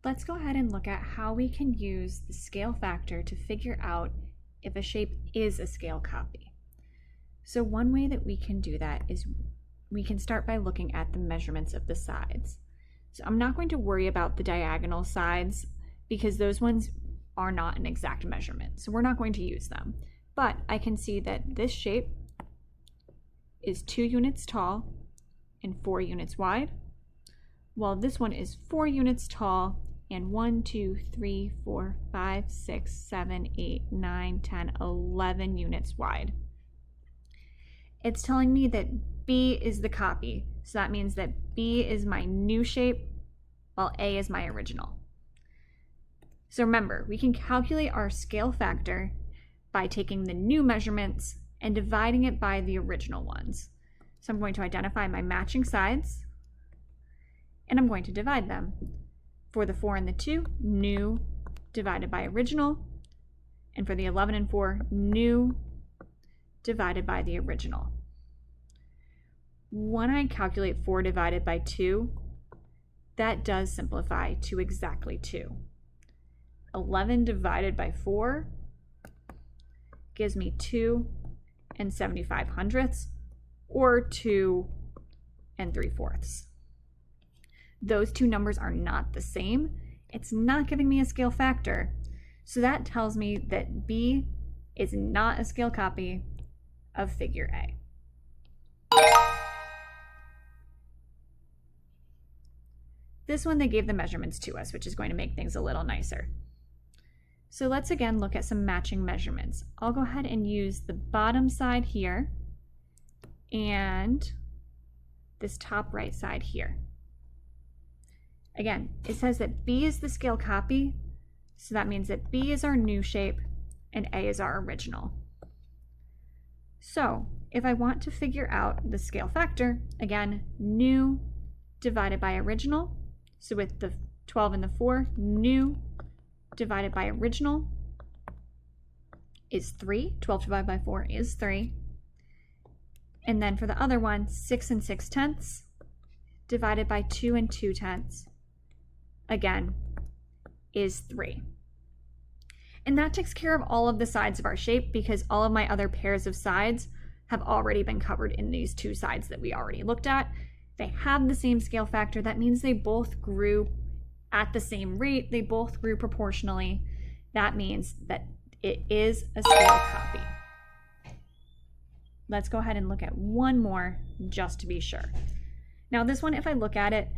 Let's go ahead and look at how we can use the scale factor to figure out if a shape is a scale copy. So one way that we can do that is we can start by looking at the measurements of the sides. So I'm not going to worry about the diagonal sides because those ones are not an exact measurement. So we're not going to use them. But I can see that this shape is 2 units tall and 4 units wide, while this one is 4 units tall and 1, 2, 3, 4, 5, 6, 7, 8, 9, 10, 11 units wide. It's telling me that B is the copy. So that means that B is my new shape while A is my original. So remember, we can calculate our scale factor by taking the new measurements and dividing it by the original ones. So I'm going to identify my matching sides and I'm going to divide them. For the 4 and the 2, new divided by original, and for the 11 and 4, new divided by the original. When I calculate 4 divided by 2, that does simplify to exactly 2. 11 divided by 4 gives me 2 and 75 hundredths, or 2 and 3/4. Those two numbers are not the same. It's not giving me a scale factor. So that tells me that B is not a scale copy of figure A. This one, they gave the measurements to us, which is going to make things a little nicer. So let's again look at some matching measurements. I'll go ahead and use the bottom side here and this top right side here. Again, it says that B is the scale copy, so that means that B is our new shape and A is our original. So if I want to figure out the scale factor, again, new divided by original, so with the 12 and the 4, new divided by original is 3. 12 divided by 4 is 3. And then for the other one, 6 and 6/10 divided by 2 and 2/10, again, is 3. And that takes care of all of the sides of our shape because all of my other pairs of sides have already been covered in these two sides that we already looked at. They have the same scale factor. That means they both grew at the same rate. They both grew proportionally. That means that it is a scale copy. Let's go ahead and look at one more just to be sure. Now this one, if I look at it,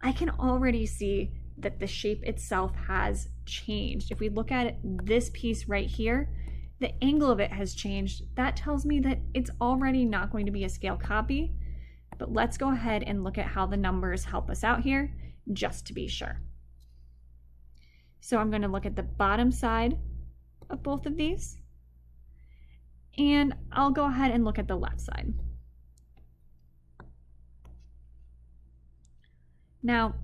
I can already see that the shape itself has changed. If we look at this piece right here, the angle of it has changed. That tells me that it's already not going to be a scale copy, but let's go ahead and look at how the numbers help us out here just to be sure. So I'm going to look at the bottom side of both of these, and I'll go ahead and look at the left side. Now,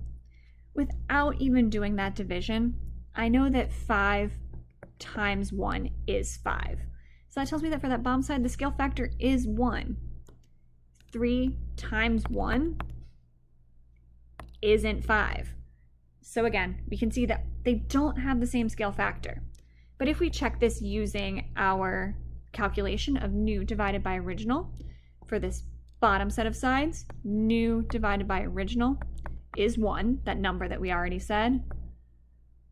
without even doing that division, I know that 5 times 1 is 5. So that tells me that for that bottom side, the scale factor is 1. 3 times 1 isn't 5. So again, we can see that they don't have the same scale factor. But if we check this using our calculation of new divided by original, for this bottom set of sides, new divided by original is 1, that number that we already said.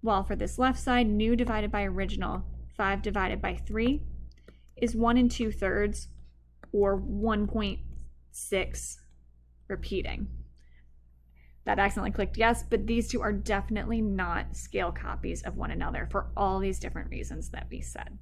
While for this left side, new divided by original, 5 divided by 3, is 1 2/3, or 1.6 repeating. That accidentally clicked yes, but these two are definitely not scale copies of one another for all these different reasons that we said.